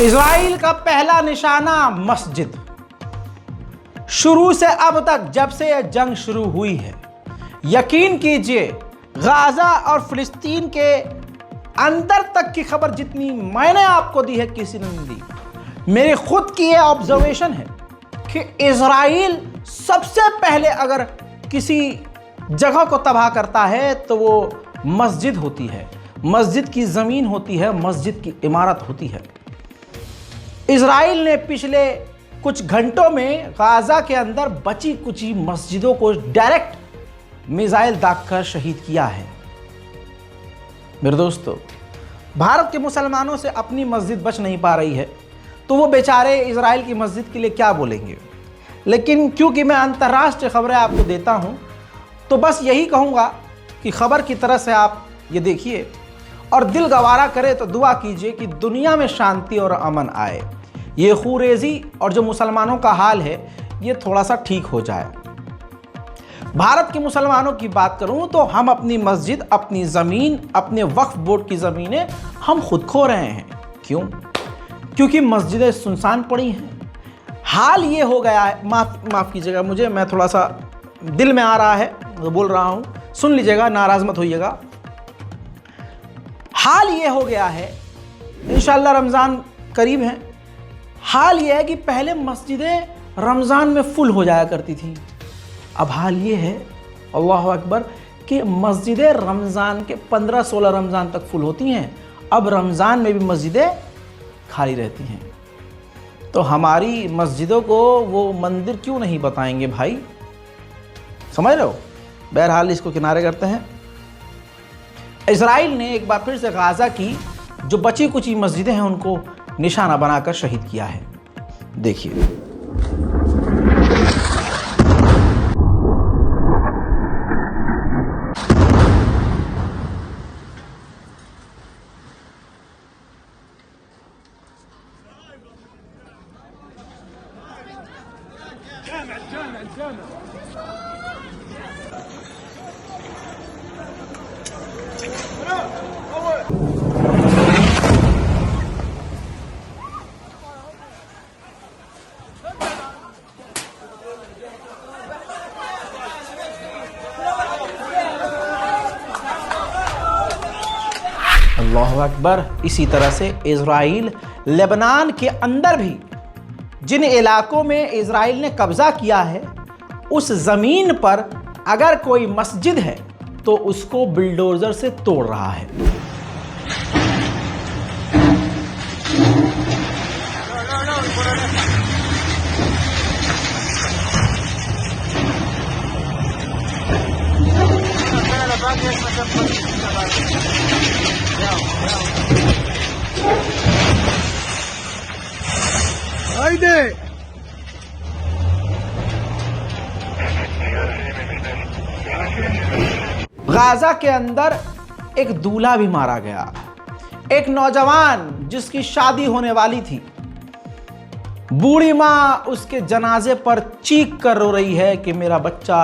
Israel का पहला निशाना मस्जिद। शुरू से अब तक जब से यह जंग शुरू हुई है, यकीन कीजिए गाजा और फिलिस्तीन के अंदर तक की खबर जितनी मैंने आपको दी है किसी ने नहीं दी। मेरी खुद की यह ऑब्जर्वेशन है कि इजराइल सबसे पहले अगर किसी जगह को तबाह करता है तो वो मस्जिद होती है, मस्जिद की ज़मीन होती है, मस्जिद की इमारत होती है। इजराइल ने पिछले कुछ घंटों में गाजा के अंदर बची कुची मस्जिदों को डायरेक्ट मिसाइल दागकर शहीद किया है। मेरे दोस्तों, भारत के मुसलमानों से अपनी मस्जिद बच नहीं पा रही है तो वो बेचारे इजराइल की मस्जिद के लिए क्या बोलेंगे। लेकिन क्योंकि मैं अंतर्राष्ट्रीय खबरें आपको देता हूं तो बस यही कहूंगा कि खबर की तरह से आप ये देखिए और दिल गवारा करे तो दुआ कीजिए कि दुनिया में शांति और अमन आए, ये खूरेजी और जो मुसलमानों का हाल है ये थोड़ा सा ठीक हो जाए। भारत के मुसलमानों की बात करूं तो हम अपनी मस्जिद, अपनी ज़मीन, अपने वक्फ बोर्ड की ज़मीनें हम खुद खो रहे हैं। क्यों? क्योंकि मस्जिदें सुनसान पड़ी हैं। हाल ये हो गया है, माफ़ कीजिएगा मुझे, मैं थोड़ा सा दिल में आ रहा है तो बोल रहा हूँ, सुन लीजिएगा, नाराज़ मत होइएगा। हाल ये हो गया है, इंशाअल्लाह रमज़ान करीब है, हाल ये है कि पहले मस्जिदें रमज़ान में फुल हो जाया करती थी। अब हाल ये है, अल्लाह अकबर, कि मस्जिदें रमज़ान के 15-16 रमज़ान तक फुल होती हैं। अब रमज़ान में भी मस्जिदें खाली रहती हैं। तो हमारी मस्जिदों को वो मंदिर क्यों नहीं बताएंगे भाई? समझ रहे हो? बहरहाल इसको किनारे करते हैं। इजराइल ने एक बार फिर से गाजा की जो बची कुची मस्जिदें हैं उनको निशाना बनाकर शहीद किया है। देखिए, अल्लाह अकबर। इसी तरह से इजराइल लेबनान के अंदर भी जिन इलाकों में इजराइल ने कब्जा किया है उस ज़मीन पर अगर कोई मस्जिद है तो उसको बुलडोज़र से तोड़ रहा है। गाजा के अंदर एक दूल्हा भी मारा गया। एक नौजवान जिसकी शादी होने वाली थी, बूढ़ी माँ उसके जनाजे पर चीख कर रो रही है कि मेरा बच्चा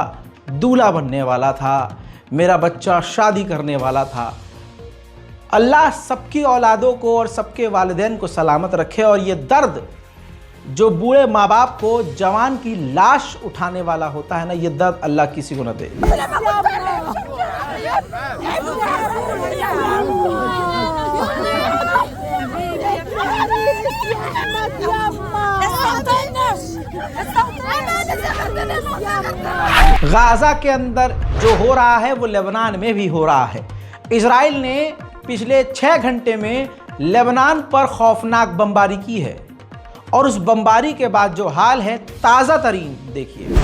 दूल्हा बनने वाला था, मेरा बच्चा शादी करने वाला था। अल्लाह सबकी औलादों को और सबके वालिदैन को सलामत रखे। और ये दर्द जो बूढ़े माँ बाप को जवान की लाश उठाने वाला होता है ना, ये दर्द अल्लाह किसी को न दे। गाजा के अंदर जो हो रहा है वो लेबनान में भी हो रहा है। इजराइल ने पिछले 6 घंटे में लेबनान पर खौफनाक बमबारी की है और उस बमबारी के बाद जो हाल है ताज़ा तरीन देखिए।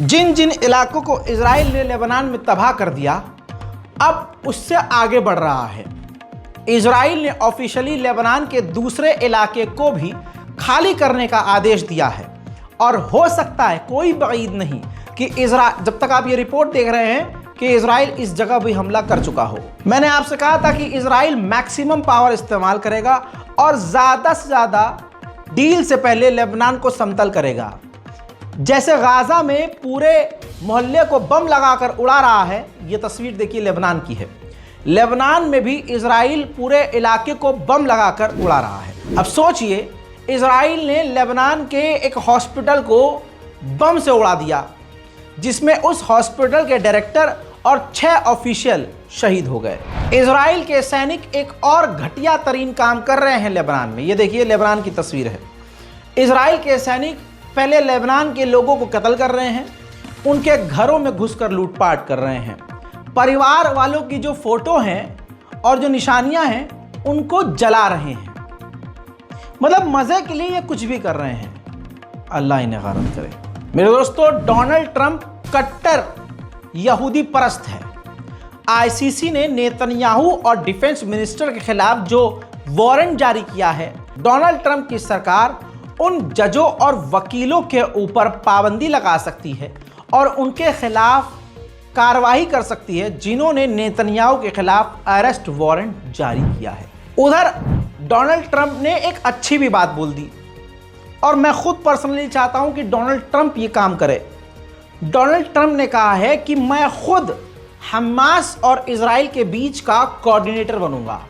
जिन जिन इलाकों को इजराइल ने लेबनान में तबाह कर दिया, अब उससे आगे बढ़ रहा है। इजराइल ने ऑफिशियली लेबनान के दूसरे इलाके को भी खाली करने का आदेश दिया है और हो सकता है, कोई बईद नहीं, कि इजराइल, जब तक आप ये रिपोर्ट देख रहे हैं कि इजराइल इस जगह भी हमला कर चुका हो। मैंने आपसे कहा था कि इजराइल मैक्सिमम पावर इस्तेमाल करेगा और ज़्यादा से ज़्यादा डील से पहले लेबनान को समतल करेगा। जैसे गाजा में पूरे मोहल्ले को बम लगाकर उड़ा रहा है, ये तस्वीर देखिए लेबनान की है। लेबनान में भी इजराइल पूरे इलाके को बम लगाकर उड़ा रहा है। अब सोचिए, इजराइल ने लेबनान के एक हॉस्पिटल को बम से उड़ा दिया, जिसमें उस हॉस्पिटल के डायरेक्टर और 6 ऑफिशियल शहीद हो गए। इजराइल के सैनिक एक और घटिया तरीन काम कर रहे हैं लेबनान में। ये देखिए लेबनान की तस्वीर है। इजराइल के सैनिक पहले लेबनान के लोगों को कत्ल कर रहे हैं, उनके घरों में घुसकर लूटपाट कर रहे हैं, परिवार वालों की जो फोटो हैं और जो निशानियां हैं उनको जला रहे हैं। मतलब मजे के लिए ये कुछ भी कर रहे हैं। अल्लाह इन्हें गारत करे। मेरे दोस्तों, डोनाल्ड ट्रंप कट्टर यहूदी परस्त है। आईसीसी ने नेतन्याहू और डिफेंस मिनिस्टर के खिलाफ जो वारंट जारी किया है, डोनाल्ड ट्रंप की सरकार उन जजों और वकीलों के ऊपर पाबंदी लगा सकती है और उनके खिलाफ कार्रवाई कर सकती है जिन्होंने नेतन्याहू के खिलाफ अरेस्ट वारंट जारी किया है। उधर डोनाल्ड ट्रंप ने एक अच्छी भी बात बोल दी और मैं खुद पर्सनली चाहता हूं कि डोनाल्ड ट्रंप ये काम करे। डोनाल्ड ट्रंप ने कहा है कि मैं खुद हमास और इजराइल के बीच का कोऑर्डिनेटर बनूंगा,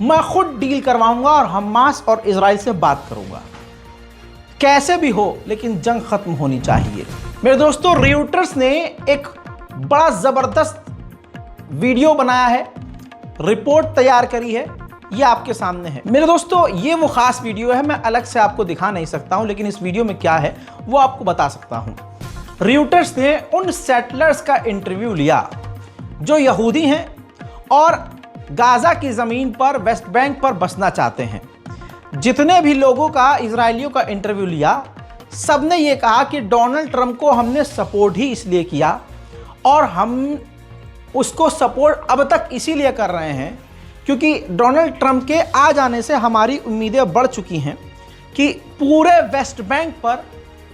मैं खुद डील करवाऊंगा और हमास और इजराइल से बात करूंगा। कैसे भी हो, लेकिन जंग खत्म होनी चाहिए। मेरे दोस्तों, रॉयटर्स ने एक बड़ा ज़बरदस्त वीडियो बनाया है, रिपोर्ट तैयार करी है, ये आपके सामने है। मेरे दोस्तों, ये वो ख़ास वीडियो है, मैं अलग से आपको दिखा नहीं सकता हूं, लेकिन इस वीडियो में क्या है वो आपको बता सकता हूं। रॉयटर्स ने उन सेटलर्स का इंटरव्यू लिया जो यहूदी हैं और गाज़ा की ज़मीन पर, वेस्ट बैंक पर बसना चाहते हैं। जितने भी लोगों का, इजरायलियों का इंटरव्यू लिया, सब ने ये कहा कि डोनाल्ड ट्रंप को हमने सपोर्ट ही इसलिए किया और हम उसको सपोर्ट अब तक इसीलिए कर रहे हैं क्योंकि डोनाल्ड ट्रंप के आ जाने से हमारी उम्मीदें बढ़ चुकी हैं कि पूरे वेस्ट बैंक पर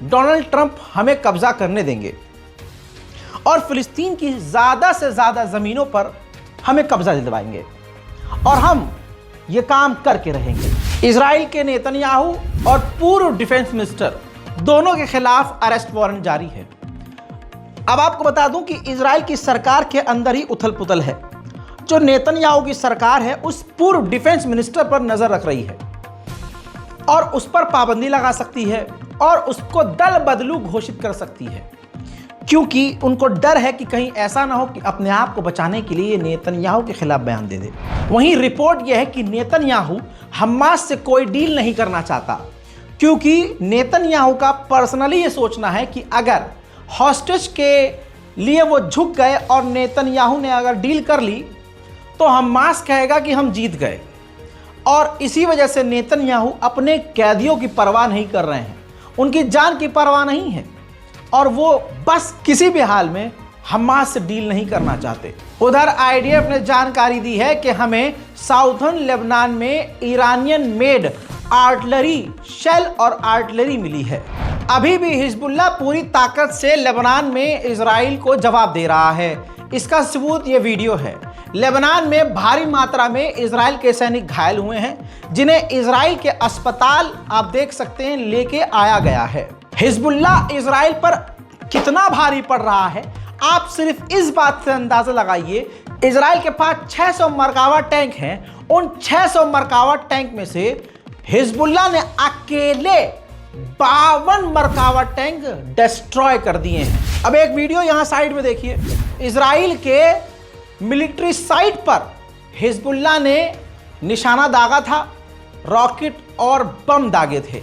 डोनाल्ड ट्रंप हमें कब्जा करने देंगे और फिलिस्तीन की ज़्यादा से ज़्यादा ज़मीनों पर हमें कब्जा दिलवाएंगे और हम ये काम करके रहेंगे। इजराइल के नेतन्याहू और पूर्व डिफेंस मिनिस्टर दोनों के खिलाफ अरेस्ट वारंट जारी है। अब आपको बता दूं कि इजराइल की सरकार के अंदर ही उथल पुथल है। जो नेतन्याहू की सरकार है उस पूर्व डिफेंस मिनिस्टर पर नजर रख रही है और उस पर पाबंदी लगा सकती है और उसको दल बदलू घोषित कर सकती है, क्योंकि उनको डर है कि कहीं ऐसा ना हो कि अपने आप को बचाने के लिए नेतन्याहू के खिलाफ बयान दे दे। वहीं रिपोर्ट यह है कि नेतन्याहू हमास से कोई डील नहीं करना चाहता, क्योंकि नेतन्याहू का पर्सनली ये सोचना है कि अगर हॉस्टेज के लिए वो झुक गए और नेतन्याहू ने अगर डील कर ली तो हमास कहेगा कि हम जीत गए, और इसी वजह से नेतन्याहू अपने कैदियों की परवाह नहीं कर रहे हैं, उनकी जान की परवाह नहीं है और वो बस किसी भी हाल में हमास से डील नहीं करना चाहते। उधर आईडीएफ ने जानकारी दी है कि हमें साउथर्न लेबनान में ईरानियन मेड आर्टिलरी शेल और आर्टिलरी मिली है। अभी भी हिजबुल्लाह पूरी ताकत से लेबनान में इजराइल को जवाब दे रहा है। इसका सबूत ये वीडियो है। लेबनान में भारी मात्रा में इजराइल के सैनिक घायल हुए हैं, जिन्हें इजराइल के अस्पताल आप देख सकते हैं लेके आया गया है। हिजबुल्लाह इजराइल पर कितना भारी पड़ रहा है आप सिर्फ इस बात से अंदाजा लगाइए। इजराइल के पास 600 मरकावा टैंक हैं। उन 600 मरकावा टैंक में से हिजबुल्लाह ने अकेले 52 मरकावा टैंक डिस्ट्रॉय कर दिए हैं। अब एक वीडियो यहां साइड में देखिए। इजराइल के मिलिट्री साइट पर हिजबुल्लाह ने निशाना दागा था, रॉकेट और बम दागे थे,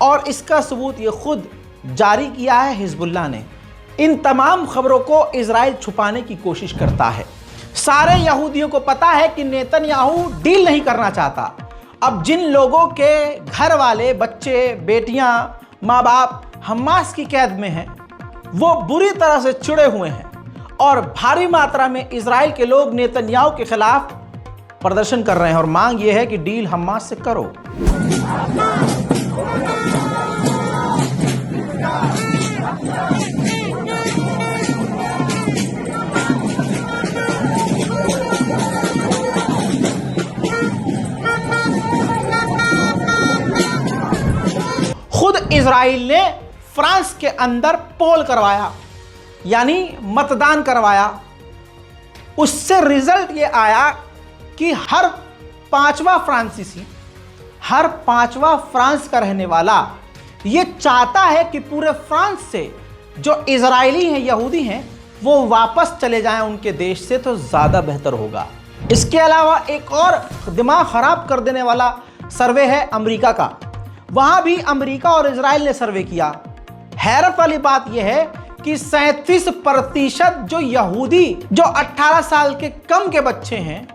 और इसका सबूत ये खुद जारी किया है हिजबुल्लाह ने। इन तमाम खबरों को इजराइल छुपाने की कोशिश करता है। सारे यहूदियों को पता है कि नेतन्याहू डील नहीं करना चाहता। अब जिन लोगों के घर वाले, बच्चे, बेटियां, माँ बाप हमास की कैद में हैं, वो बुरी तरह से चिढ़े हुए हैं और भारी मात्रा में इजराइल के लोग नेतन्याहू के खिलाफ प्रदर्शन कर रहे हैं और मांग ये है कि डील हमास से करो। खुद इजराइल ने फ्रांस के अंदर पोल करवाया, यानी मतदान करवाया। उससे रिजल्ट ये आया कि हर पांचवा फ्रांस का रहने वाला ये चाहता है कि पूरे फ्रांस से जो इजरायली हैं, यहूदी हैं, वो वापस चले जाएं उनके देश से, तो ज़्यादा बेहतर होगा। इसके अलावा एक और दिमाग ख़राब कर देने वाला सर्वे है अमेरिका का। वहाँ भी अमेरिका और इजराइल ने सर्वे किया। हैरत वाली बात यह है कि 37% जो यहूदी, जो 18 साल के कम के बच्चे हैं,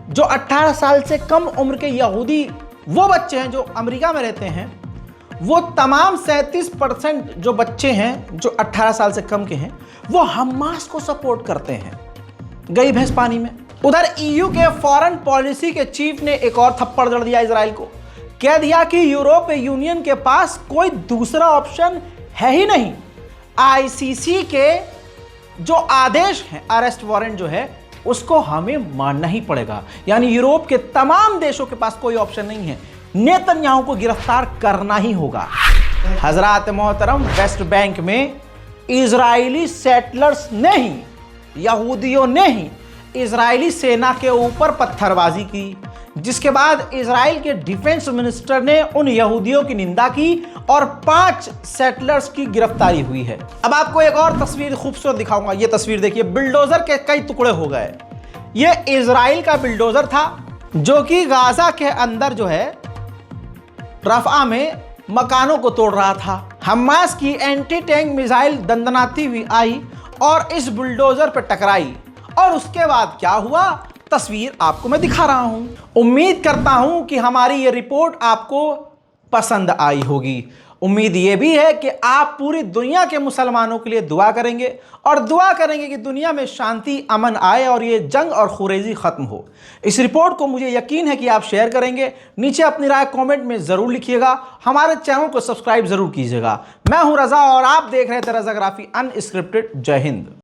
जो 18 साल से कम उम्र के यहूदी वो बच्चे हैं जो अमेरिका में रहते हैं, वो तमाम 37% जो बच्चे हैं जो 18 साल से कम के हैं, वो हमास को सपोर्ट करते हैं। गई भैंस पानी में। उधर ईयू के फॉरेन पॉलिसी के चीफ ने एक और थप्पड़ जड़ दिया इजराइल को। कह दिया कि यूरोपीय यूनियन के पास कोई दूसरा ऑप्शन है ही नहीं। आईसीसी के जो आदेश हैं, अरेस्ट वारंट जो है, उसको हमें मानना ही पड़ेगा। यानी यूरोप के तमाम देशों के पास कोई ऑप्शन नहीं है, नेतन्याहू को गिरफ्तार करना ही होगा। हजरात मोहतरम, वेस्ट बैंक में इजरायली सेटलर्स ने ही, यहूदियों ने ही इजरायली सेना के ऊपर पत्थरबाजी की, जिसके बाद इजराइल के डिफेंस मिनिस्टर ने उन यहूदियों की निंदा की और 5 सेटलर्स की गिरफ्तारी हुई है। अब आपको एक और तस्वीर खूबसूरत दिखाऊंगा। ये तस्वीर देखिए। बिल्डोजर के कई टुकड़े हो गए। ये इजराइल का बिल्डोजर था जो कि गाजा के अंदर जो है रफा में मकानों को तोड़ रहा था। हमास की एंटी टैंक मिसाइल दंदनाती हुई आई और इस बुलडोजर पर टकराई, और उसके बाद क्या हुआ तस्वीर आपको मैं दिखा रहा हूं। उम्मीद करता हूं कि हमारी ये रिपोर्ट आपको पसंद आई होगी। उम्मीद ये भी है कि आप पूरी दुनिया के मुसलमानों के लिए दुआ करेंगे और दुआ करेंगे कि दुनिया में शांति, अमन आए और ये जंग और खुरेजी ख़त्म हो। इस रिपोर्ट को मुझे यकीन है कि आप शेयर करेंगे। नीचे अपनी राय कमेंट में ज़रूर लिखिएगा। हमारे चैनल को सब्सक्राइब ज़रूर कीजिएगा। मैं हूं रज़ा और आप देख रहे थे रज़ाग्राफी अनस्क्रिप्टेड। जय हिंद।